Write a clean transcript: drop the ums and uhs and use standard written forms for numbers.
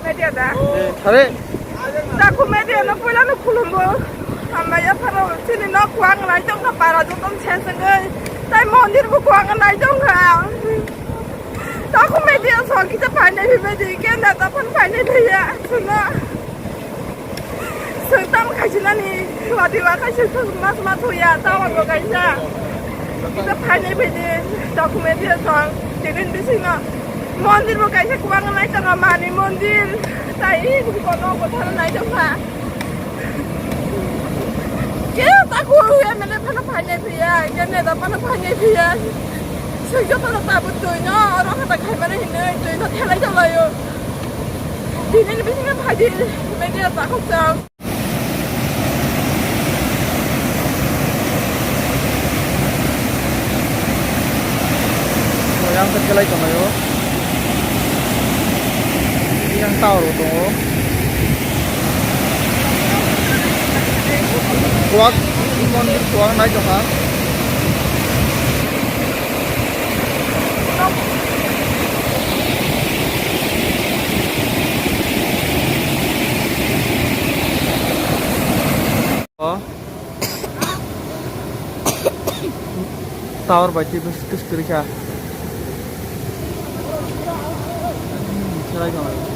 media dah. Thare. Aku media nak pula nak kulum bo. Sampai ya kalau sini nak kuang lagi jong kapara jong tom chen sengai. Tapi mondir bu kuang lagi jong kau. Aku media soal kita pandai media kan dah pun pandai dia. Suna. Sentam kajian ni. Wadiwa kajian mas tu ya. Tahu aku kajian. Kita pandai media. Aku media soal jadi di sini. Mondir bu kajian kuang lagi jong amani mondir. Tapi bukan kono kono lagi jong kau. Kaya aku yang mana panai dia, yang mana panai dia. Sejak pada tahun tu, orang kata kaya mana ini, tu itu terlalu jauh yo. Di sini bising apa hadir, media tak kau. Yang terkelai sama yo. Yang tahu tu. Kuak, mondir kuak naik jongka. Oh, tower baca terus kerja. Cerai jongka.